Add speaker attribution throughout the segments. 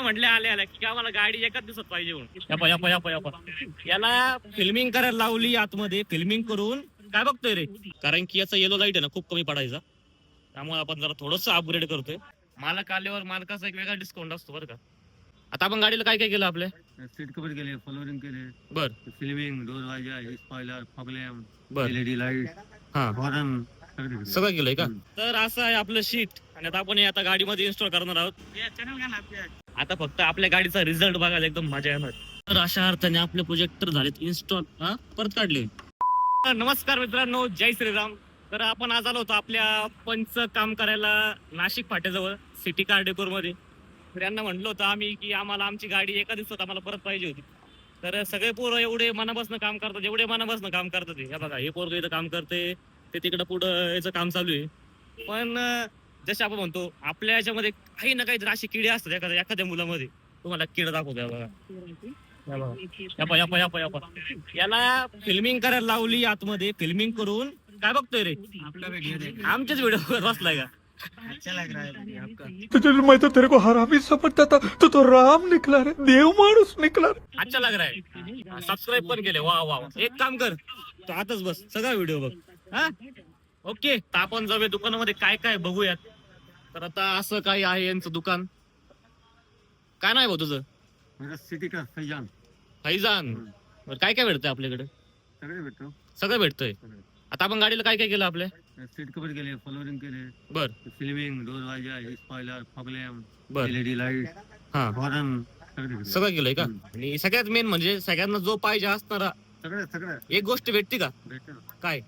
Speaker 1: म्हटले आले आल्या की आम्हाला गाडी एकाच दिवसात पाहिजे म्हणून याला फिल्मिंग करायला लावली आतमध्ये. फिल्मिंग करून काय बघतोय रे, कारण की याचा येलो लाईट आहे ना खूप कमी पडायचा, त्यामुळे आपण जरा थोडस अपग्रेड करतोय. मालक आल्यावर मालकाचा एक वेगळा डिस्काउंट असतो बरं का. आता आपण गाडीला काय काय केलं आपल्या?
Speaker 2: सीट कव्हर केले, फ्लोरिंग केले,
Speaker 1: बर
Speaker 2: फिल्मिंग, डोर वाजा, स्पॉइलर, फॉग लॅम्प,
Speaker 1: बर
Speaker 2: एलईडी लाईट,
Speaker 1: हा
Speaker 2: हॉर्न
Speaker 1: सगळं केलंय का? तर असं आहे आपलं शीट. आणि आता आपण हे आता गाडीमध्ये इन्स्टॉल करणार आहोत. आता फक्त आपल्या गाडीचा रिझल्ट बघायला एकदम मजा येणार. तर अशा अर्थाने आपले प्रोजेक्टर झालेत इन्स्टॉल. परत काढले. नमस्कार मित्रांनो, जय श्रीराम. तर आपण आज आलो होतो आपल्या पंच काम करायला नाशिक फाट्याजवळ सिटी कार डेकोर मध्ये. तर यांना म्हटलं होतं आम्ही की आम्हाला आमची गाडी एका दिवसात आम्हाला परत पाहिजे होती. तर सगळे पोरं एवढे मनापासून काम करतात, एवढे मनापासून काम करतात. हे बघा, हे पोरं इथं काम करते, ते तिकडं पुढं याचं काम चालू आहे. पण जसे आपण म्हणतो आपल्या याच्यामध्ये काही ना काही अशी किडे असतात एखाद्या मुलामध्ये. तुम्हाला किड दाखवतो बघा. याला फिल्मिंग करायला लावली आतमध्ये. फिल्मिंग करून काय बघतोय रे, आमच्याच व्हिडिओ बसलाय का?
Speaker 2: अच्छा लग रहा है भाई आपका।
Speaker 3: तो मैं तो तेरे को हरामी समझता था, तो राम निकला रे, देव माणूस निकला रे।
Speaker 1: अच्छा लग रहा है. सबस्क्राईब पण केले. वा वा. एक काम कर, तो आताच बस सगळा व्हिडिओ बघ. हा ओके. तर आपण जाऊया दुकानामध्ये काय काय बघूयात. तर आता असं काही आहे यांचं दुकान. काय नाही भाऊ तुझं?
Speaker 2: मेरा सिटी का फैजान
Speaker 1: फैजान. बरं, काय काय भेटतंय आपल्याकडे?
Speaker 2: सगळे भेटतो.
Speaker 1: सगळं भेटतंय. आता आपण गाडीला काय काय केलं आपल्या?
Speaker 2: सीट कव्हर केले, फ्लोरिंग केले,
Speaker 1: बर
Speaker 2: फिल्मिंग, डोर वाजा, स्पॉइलर, फॉग लॅम्प,
Speaker 1: बर
Speaker 2: एलईडी लाईट,
Speaker 1: हा
Speaker 2: हॉर्न
Speaker 1: सगळं केलंय का? आणि सगळ्यात मेन म्हणजे सगळ्यांना जो पाहिजे असणारा
Speaker 2: सगळे सगळे
Speaker 1: एक गोष्ट भेटते का?
Speaker 2: भेटतो.
Speaker 1: काय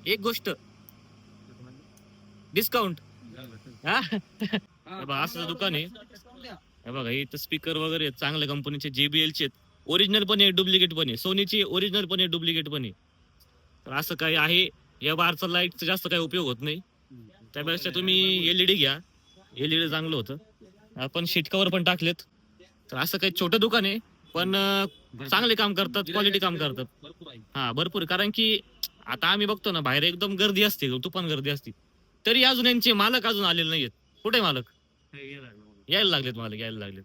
Speaker 1: एक गोष्ट? डिस्काउंट. असं दुकान आहे. हे बघा, इथं स्पीकर वगैरे चांगल्या कंपनीचे JBLचे ओरिजिनल पण आहे, डुप्लिकेट पण आहे. सोनीची ओरिजिनल पण आहे, डुप्लिकेट पण आहे. तर असं काही आहे. या बारचा लाईटचा जास्त काही उपयोग होत नाही, त्यापेक्षा तुम्ही LED घ्या. LED चांगलं होतं. आपण शीट कव्हर पण टाकलेत. तर असं काही छोटं दुकान आहे, पण चांगले काम करतात, क्वालिटी काम करतात. हा भरपूर. कारण की आता आम्ही बघतो ना बाहेर एकदम गर्दी असते, तुफान गर्दी असते, तरी अजून यांचे मालक अजून आलेले नाहीयेत. कुठे मालक? यायला लागलेत मालक, यायला लागलेत.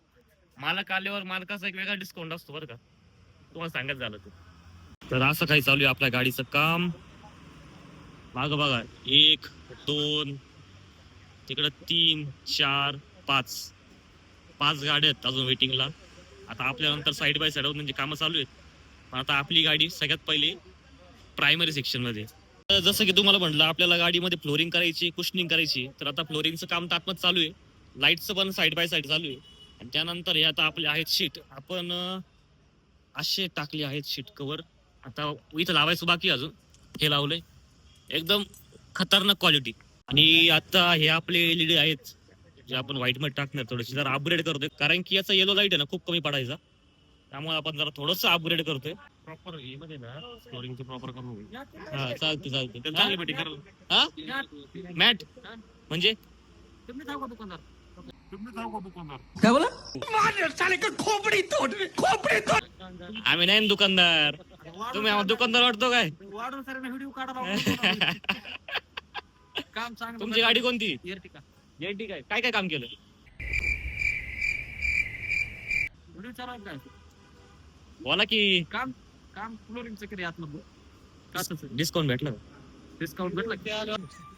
Speaker 1: मालक आल्यावर मालकाचा एक वेगळा डिस्काउंट असतो बरं का, तुम्हाला सांगायचं झालं ते. तर असं काही चालू आहे आपल्या गाडीचं काम. माग बघा, 1 2 तिकडं 3 4 5 गाड्या आहेत अजून वेटिंगला. आता आपल्यानंतर साईड बाय साईड म्हणजे कामं चालू आहेत. पण आता आपली गाडी सगळ्यात पहिली प्रायमरी सेक्शन मध्ये. जसं की तुम्हाला म्हटलं आपल्याला गाडीमध्ये फ्लोरिंग करायची, कुशनिंग करायची. तर आता फ्लोरिंगचं काम तात्मत चालू आहे. लाईटचं पण साईड बाय साईड चालू आहे. आणि त्यानंतर हे आता आपले आहेत शीट. आपण असे टाकले आहेत शीट कव्हर. आता इथं लावायचं बाकी अजून. हे लावलंय एकदम खतरनाक क्वालिटी. आणि आता हे आपले LED आहेत जे आपण व्हाईट मध्ये टाकणार. थोडीशी जरा अपग्रेड करतोय, कारण की याचा येलो लाईट आहे ना खूप कमी पडायचा, त्यामुळे आपण जरा थोडस अपग्रेड करतोय. प्रॉपर हे मध्ये ना फ्लोरिंगचं प्रॉपर करून. हा चालते चालते. चांगली भेटी कर. हा मॅट म्हणजे
Speaker 3: क्या बोला? मार साले का खोपड़ी तोड़ रे, खोपड़ी तोड़।
Speaker 1: आम्ही नाही ना दुकानदार. तुम्ही आम्हाला दुकानदार वाटतो काय?
Speaker 2: वाढून सर व्हिडिओ काढा. काम सांग.
Speaker 1: तुमची गाडी कोणती?
Speaker 2: एर्टिका.
Speaker 1: एर्टिका आहे. काय काय काम केलं?
Speaker 2: व्हिडिओ चालू काय?
Speaker 1: बोला की.
Speaker 2: काम काम फ्लोरिंगचं केले आतमध्ये.
Speaker 1: डिस्काउंट भेटलं?
Speaker 2: डिस्काउंट भेटला.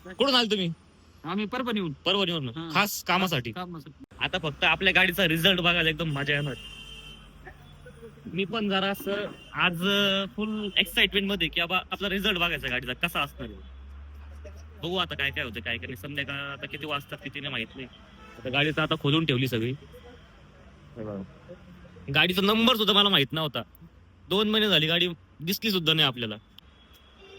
Speaker 1: कुठून आले तुम्ही?
Speaker 2: आम्ही परभणीहून.
Speaker 1: परभणीवरून खास कामासाठी. आता फक्त आपल्या गाडीचा रिझल्ट बघायला एकदम मजा येणार. मी पण जरा असं आज फुल एक्साइटमेंट मध्ये की बाबा आपला रिझल्ट बघायचा गाडीचा कसा असणार. बघू आता काय काय होतं, काय काय नाही. संध्याकाळ आता किती वाजतात किती नाही माहित नाही. आता गाडीचं आता खोलून ठेवली सगळी. गाडीचा नंबर सुद्धा मला माहित नव्हता. 2 महिने झाली गाडी दिसली सुद्धा नाही आपल्याला.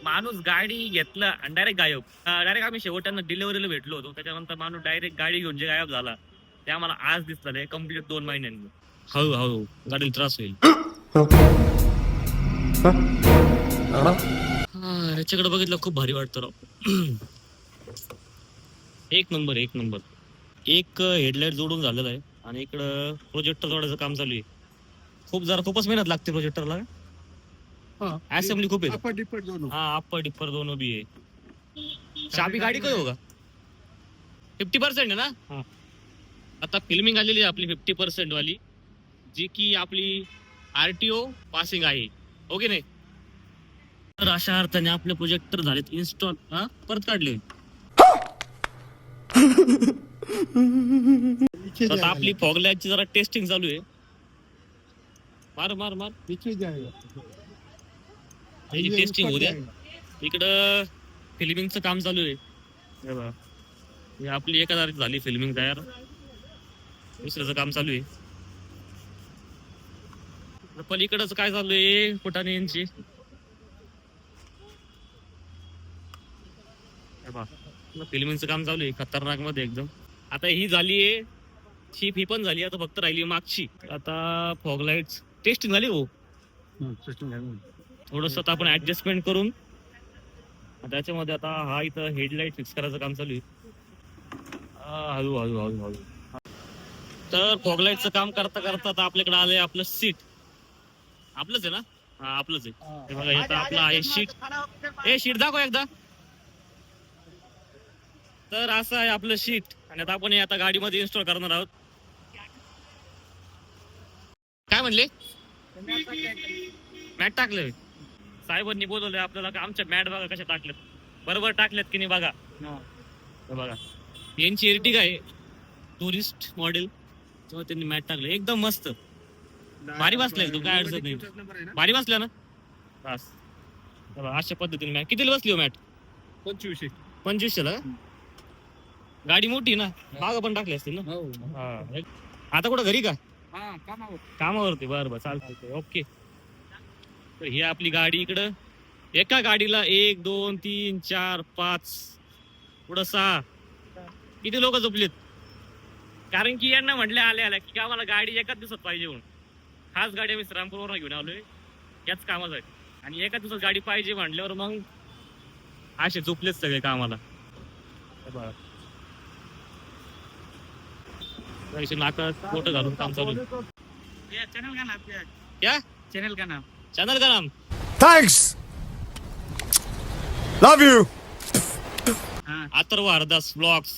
Speaker 1: माणूस गाडी घेतला आणि डायरेक्ट गायब. डायरेक्ट आम्ही शेवटांना डिलिव्हरीला भेटलो होतो, त्याच्यानंतर माणूस डायरेक्ट गाडी घेऊन जे गायब झाला ते आम्हाला आज दिसलं नाही. कम्प्लीट 2 महिन्यांनी. हळूहळू गाडीला त्रास होईल. याच्याकडे बघितलं खूप भारी वाटतं राव. एक नंबर एक नंबर. एक हेडलाईट जोडून झालेला आहे आणि इकडं प्रोजेक्टर जोडायचं काम चालू आहे. खूपच मेहनत लागते प्रोजेक्टरला. असेंबली खूप आहे.
Speaker 2: अपर डिपर दोनों.
Speaker 1: हाँ अपर डिपर दोनों भी है. चाबी गाड़ी का ही होगा? 50% है ना? आता फिल्मिंग आलेली आहे आपली 50% वाली, जी की आपली RTO पासिंग आहे, हो की नाही? तर अशा अर्थाने आपले प्रोजेक्टर झालेत इन्स्टॉल. परत काढले. तर आता आपली फॉगलाईटची जरा टेस्टिंग चालू आहे. मार मार मार टेस्टिंग होऊ द्या. इकडं फिल्मिंगचं काम चालू आहे. हे बघा, ही आपली एका तारीख झाली फिल्मिंग तयार, दुसऱ्याचं काम चालू आहे. पलीकडच काय चालू आहे फुटाणे यांची. फिल्मिंगचं काम चालू आहे खतरनाक मध्ये एकदम. आता ही झालीये शिप, ही पण झाली. आता फक्त राहिली मागची. आता फॉगलाईट टेस्टिंग झाली हो. थोडस आपण ऍडजस्टमेंट करून त्याच्यामध्ये आता हा इथं हेडलाईट फिक्स करायचं काम चालू आहे. हळू हळू हळू हळू. तर फॉगलाईटचं काम करता करता आता आपल्याकडे आलंय आपलं सीट. आपलंच आहे ना? हा आपलंच आहे. हे बघा इथं आपलं आहे शीट. शीट दाखव एकदा. तर असं आहे आपलं शीट. आणि आता आपण हे आता गाडीमध्ये इन्स्टॉल करणार आहोत. काय म्हणले? मॅट टाकले. साहेबांनी बोलवलंय आपल्याला की आमच्या मॅट बघा कशा टाकल्यात, बरोबर टाकल्यात की नाही बघा. बघा यांची एर्टिगा आहे टुरिस्ट मॉडेल, तेव्हा त्यांनी मॅट टाकलं एकदम मस्त. भारी बसलाय तू, काय अडचण नाही. भारी बसल्या ना बस. अशा पद्धतीने मॅट. कितीला बसली हो मॅट? 2500 ला. गाडी मोठी ना, मागं पण टाकली असतील ना. आता कुठं घरी का? कामावरती. बरं चालतंय, ओके. तर ही आपली गाडी इकडं. एका गाडीला 1 2 3 4 5 पुढं 6. किती लोक झोपलेत? कारण की यांना म्हटले आल्या की आम्हाला गाडी एकाच दिवसात पाहिजे म्हणून. खास गाडी आम्ही श्रीरामपूरवरून घेऊन आलोय याच कामाचा आहे. आणि एका दिवसात गाडी पाहिजे म्हटल्यावर मग असे झोपलेत सगळे कामाला. नाका फोटो घालून काम चालू.
Speaker 2: चैनल का नाम
Speaker 1: क्या?
Speaker 2: चैनल का नाम?
Speaker 1: चॅनल का नाम?
Speaker 3: Thanks, love you.
Speaker 1: Atharva Hardas blogs.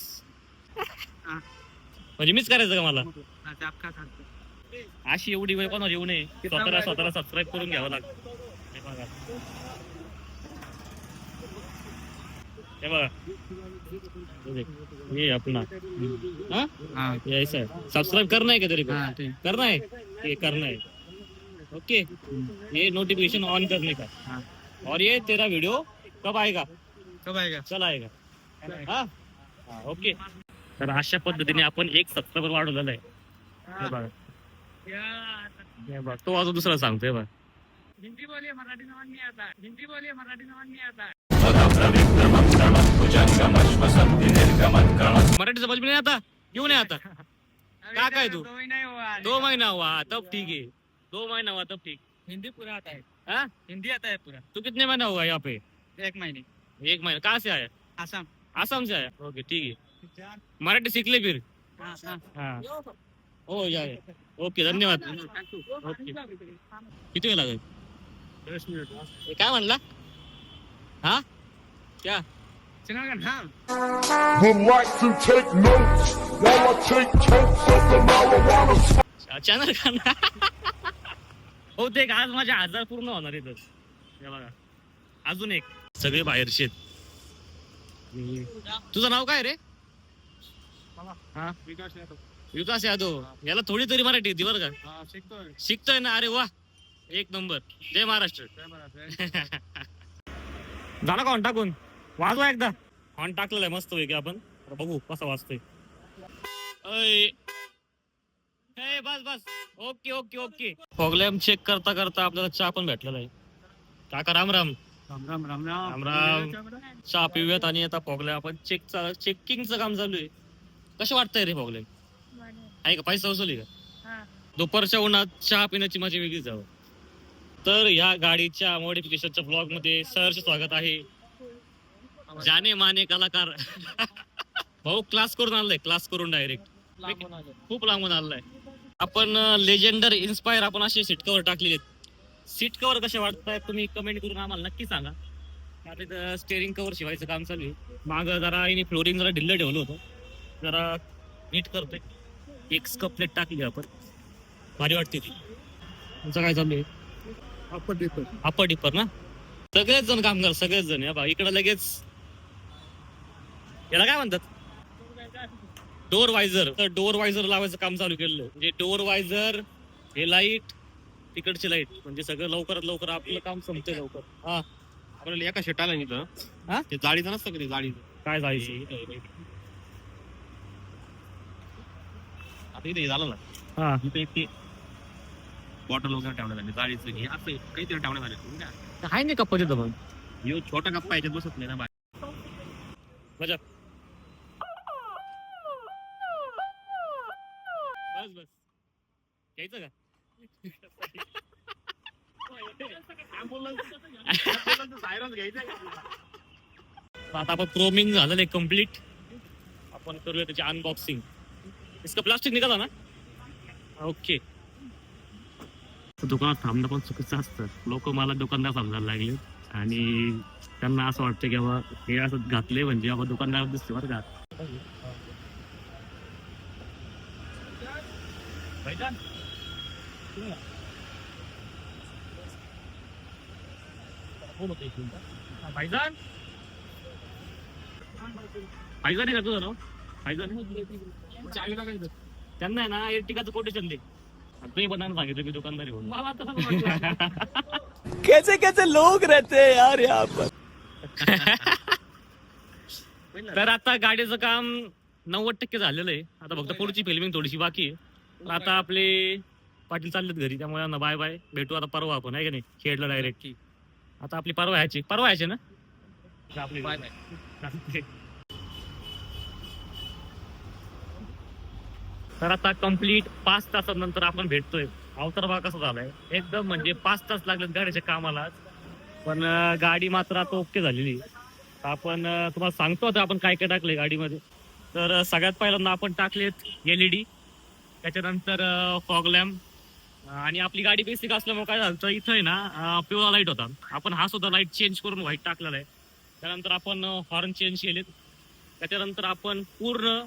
Speaker 1: म्हणजे मीच करायचं का मला? अशी एवढी वेळ कोणावर येऊ नये. स्वतःला सबस्क्राईब करून घ्यावं लागतं. हे बघा ये अपना. ऐसा है, सब्सक्राइब करना है क्या तेरे को? करना है, ये करना है. ओके, ये नोटिफिकेशन ऑन करने का. और ये तेरा वीडियो कब आएगा? चल आएगा. हाँ ओके. तर अशा पद्धतीने आपण एक सबस्क्राइबर वाढवलेला आहे. तो अजून दुसरा सांगतोय बघ.
Speaker 2: हिंदी बोलिए, मराठी समझ नहीं आता. हिंदी बोलिए, मराठी समझ नहीं आता.
Speaker 1: मराठी समझ में नहीं आता, क्यों नहीं आता? क्या काय तू? 2 महीना हुआ तब ठीक है. 2 महीना हुआ तब ठीक.
Speaker 2: हिंदी पूरा आता है.
Speaker 1: हाँ
Speaker 2: हिंदी आता है पूरा.
Speaker 1: तू कितने महीना हुआ यहाँ पे?
Speaker 2: 1 महीने.
Speaker 1: 1 महीना. कहाँ से आया?
Speaker 2: आसाम.
Speaker 1: आसाम से आया. ओके ठीक है. मराठी सीख ले फिर.
Speaker 2: हाँ.
Speaker 1: हाँ हो जाए. ओके धन्यवाद. ओके. किती वेळ लागेल?
Speaker 2: 10 मिनिट.
Speaker 1: काय म्हणला? हा क्या?
Speaker 2: चैनल का नाम?
Speaker 4: Would like to take notes while I take totes of the marijuana.
Speaker 1: Channel का ना? हो ते आज माझे 1000 पूर्ण होणार आहेत. हे बघा अजून एक. सगळे बाहेरचे. तुझं नाव काय रे? हा विकास यादव. याला थोडी तरी मराठी येते बरं का? शिकतोय ना. अरे वा, एक नंबर. जय महाराष्ट्र. झाला का ऑन टाकून? वाजवा एकदा. ऑन टाकलेला आहे मस्त पैकी. आपण बघू कसा वाजतोय. बस ओके ओके ओके. फॉगलॅम्प चेक करता करता आपल्याला चहा पण भेटलेला आहे. काका राम राम.
Speaker 2: राम राम.
Speaker 1: चहा पिऊयात. आणि आता फॉगलॅम्प आपण चेकिंगचं काम चालू आहे. कसं वाटतंय रे फॉगलॅम्प? आहे का? पैसा वसुली का? दुपारच्या उन्हात चहा पिण्याची मजा वेगळीच जावं. तर या गाडीच्या मॉडिफिकेशनच्या ब्लॉग मध्ये सहर्ष स्वागत आहे. जाने माने कलाकार भाऊ क्लास करून आलाय. क्लास करून डायरेक्ट खूप लांबून आलाय. आपण लेजेंडर इन्स्पायर आपण असे सीट कव्हर टाकलेले आहेत. सीट कव्हर कसे वाटतायत तुम्ही कमेंट करून आम्हाला नक्की सांगा. आता इथं स्टेअरिंग कव्हर शिवायचं काम चालू आहे. मागं जरा फ्लोरिंग जरा ढिल्लं ठेवलं होतं, जरा नीट करतोय. एक स्कप प्लेट टाकली आपण, भारी वाटते ती. तुमचं काय चालू आहे? अप्पर डिपर ना, सगळेच जण काम करतात, सगळेच जण. बा इकडं लगेच याला काय म्हणतात, डोअर वायझर. तर डोअर वायझर लावायचं काम चालू केलेलं. म्हणजे डोअर वायझर, हे लाईट, तिकडची लाईट, म्हणजे सगळं लवकरात लवकर आपलं काम संपतंय लवकर. हा
Speaker 5: आपल्याला एका शेट आला नाही
Speaker 1: हा?
Speaker 5: ते जाळीचं नसतं का ते जाळीचं,
Speaker 1: काय जायचं
Speaker 5: आता इथे हे झालं ना,
Speaker 1: हा.
Speaker 5: इथे एक ते बॉटल वगैरे ठेवण्यात आली जाळीचं, हे असं काहीतरी ठेवण्यात आले.
Speaker 1: आहे नाही कप्पा तिथं पण
Speaker 5: ह्यो छोटा कप्पा याच्यात बसत नाही ना बाहेर.
Speaker 1: मजा. बस बस घ्यायचं का? आता आपण प्रोमिंग झालेलं आहे कम्प्लीट. आपण करूया त्याची अनबॉक्सिंग. इसका प्लास्टिक निघाला ना, ओके. दुकानात थांबणं पण चुकीचं असतं. लोक मला दुकानदार समजायला लागले आणि त्यांना असं वाटतं की बाबा हे असं घातले म्हणजे बाबा दुकानदार दिसते बरं का. भाईजान भाईजान भाईजान आहे का तुझं नाव? भाईजान त्यांना आहे ना एर्टिगाचं कोटेशन दे. तुम्ही पण सांगितलं मी दुकानदारी होऊन.
Speaker 3: कैसे कैसे लोग रहते हैं यार यहाँ पर.
Speaker 1: तर आता गाडीचं काम 90% झालेलं आहे. आता फक्त पुढची फिल्मिंग थोडीशी बाकी आहे. आता आपले पाटील चाललेत घरी, त्यामुळे ना बाय बाय. भेटू आता परवा आपण, आहे का नाही, खेळलं डायरेक्ट. आता आपली परवा यायची ना आपली. Bye bye. तर आता कम्प्लीट 5 तासानंतर आपण भेटतोय. अवतार बघा कसं झालाय एकदम, म्हणजे 5 तास लागलेत गाडीच्या कामाला, पण गाडी मात्र आता ओके झालेली. आपण तुम्हाला सांगतो आता आपण काय काय टाकले गाडीमध्ये. तर सगळ्यात पहिल्यांदा आपण टाकलेत LED, त्याच्यानंतर फॉग लॅम्प. आणि आपली गाडी बेसिक असल्यामुळे काय झालं, इथं आहे ना पिवळा लाईट होता, आपण हा सुद्धा लाईट चेंज करून व्हाईट टाकलेला आहे. त्यानंतर आपण हॉर्न चेंज केलेत. त्याच्यानंतर आपण पूर्ण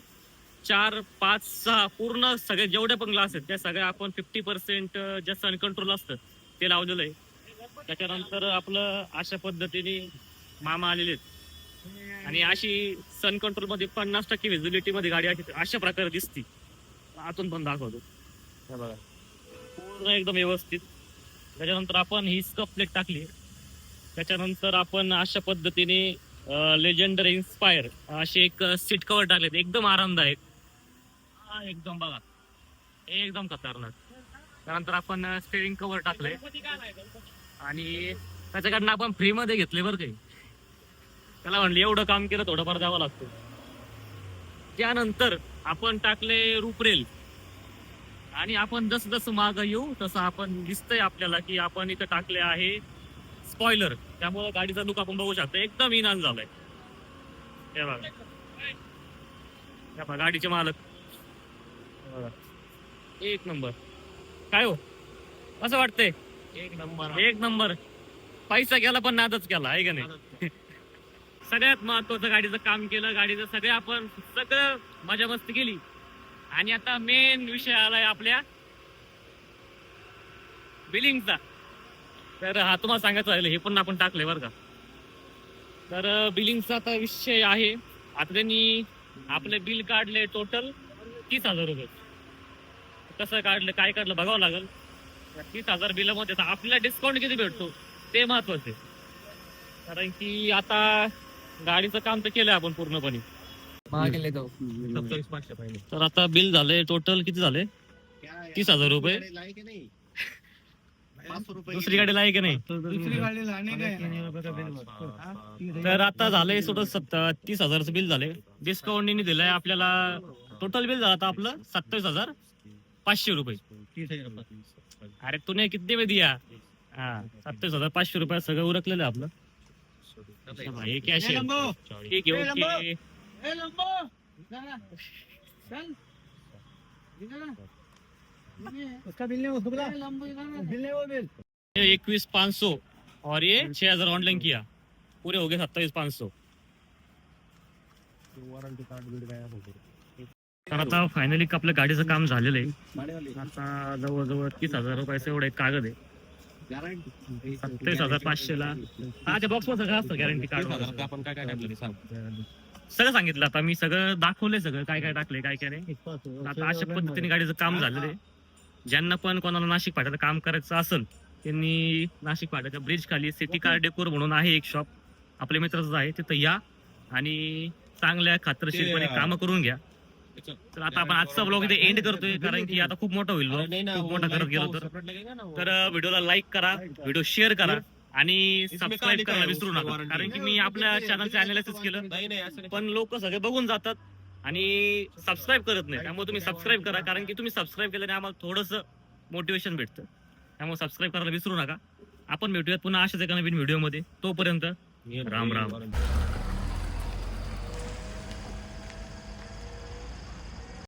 Speaker 1: 4, 5, 6 पूर्ण सगळे जेवढे पण ग्लास आहेत त्या सगळ्या आपण 50% जे सन कंट्रोल असतं ते लावलेलं आहे. त्याच्यानंतर आपलं अशा पद्धतीने मामा आलेले आहेत आणि अशी सन कंट्रोल मध्ये 50% व्हिजिबिलिटी मध्ये गाडी अशा प्रकारे दिसती. आतून पण दाखवतो, हे बघा पूर्ण एकदम व्यवस्थित. त्याच्यानंतर आपण ही स्कप प्लेट टाकली. त्याच्यानंतर आपण अशा पद्धतीने लेजेंडरी इन्स्पायर असे एक सीट कव्हर टाकलेत, एकदम आरामदायक. एकदम बघा एकदम खतरनाक. त्यानंतर आपण स्टेरिंग कव्हर टाकले आणि त्याच्याकडनं आपण फ्री मध्ये घेतले बरं काही. त्याला म्हणलं एवढं काम केलं थोडंफार द्यावं लागतं. त्यानंतर आपण टाकले रूपरेल आणि आपण जसं जसं मागं येऊ तसं आपण दिसतंय आपल्याला की आपण इथं टाकले आहे स्पॉइलर. त्यामुळे गाडीचा लुक आपण बघू शकतो एकदम इनान झालाय. हे बघा, हे बघा गाडीचे मालक, एक नंबर. काय हो असं वाटतंय? एक नंबर. पैसा गेला पण नादच केला, आहे का नाही. सगळ्यात महत्वाचं गाडीचं काम केलं, गाडीचं सगळं मजा मस्ती केली. आणि आता मेन विषय आलाय आपल्या बिलिंगचा. तर हा तुम्हाला सांगायचं राहिलं, हे पण आपण टाकलंय बरं का. तर बिलिंगचा आता विषय आहे. आता त्यांनी आपले बिल काढले टोटल 30,000 रुपये. कसं काढलं काय काढलं बघावं लागेल. 30,000 बिलामध्ये आपल्याला डिस्काउंट किती भेटतो ते महत्वाचं आहे. कारण की आता गाडीचं काम तर केलंय आपण पूर्णपणे. तर आता बिल झाले टोटल किती झाले? 30,000 रुपये. दुसरी गाडीला आहे की नाही? तर आता झालंय 30,000चं बिल झाले. डिस्काउंटने दिलंय आपल्याला. टोटल बिल झालं आता आपलं 27,500 रुपये. अरे तूने किती में दिया? हा 27,500 रुपये सगळं उरकलेलं आहे आपलं. हे कॅश आहे. ठीक आहे, ओके. 21,500 और ये 6,000 ऑनलाइन किया, पूरे हो गए 27,500. तर आता फायनली आपल्या गाडीचं काम झालेलं आहे. आता जवळजवळ 30,000 रुपयाचं एवढं एक कागद आहे. 27,500ला त्या बॉक्स वर सगळं असतं गॅरंटी कार्ड.
Speaker 5: आपण काय काय टाकलं ते सांग.
Speaker 1: सगळं सांगितलं आता मी, सगळं दाखवलंय, सगळं काय काय टाकलंय काय काय नाही. आता अशा पद्धतीने गाडीचं काम झालेलं आहे. ज्यांना पण कोणाला नाशिक फाट्याचं काम करायचं असेल त्यांनी नाशिक फाट्याच्या ब्रिज खाली सिटी कार डेकोर म्हणून आहे एक शॉप, आपल्या मित्राचं आहे, तिथं या आणि चांगल्या खात्रीशीरपणे कामं करून घ्या. तर आता आपण आजचा ब्लॉग इथे एंड करतोय, कारण की आता खूप मोठा होईल vlog. खूप मोठा करत गेलो तर व्हिडिओला लाईक करा, व्हिडिओ शेअर करा आणि सबस्क्राईब करायला विसरू नका. कारण की मी आपल्या चॅनलचं अनालिसिस केलं पण लोक सगळे बघून जातात आणि सबस्क्राईब करत नाही. त्यामुळे तुम्ही सबस्क्राईब करा, कारण की तुम्ही सबस्क्राईब केल्याने आम्हाला थोडंसं मोटिवेशन भेटतं. त्यामुळे सबस्क्राईब करायला विसरू नका. आपण भेटूयात पुन्हा अशाच एका नवीन व्हिडिओमध्ये. तोपर्यंत राम राम.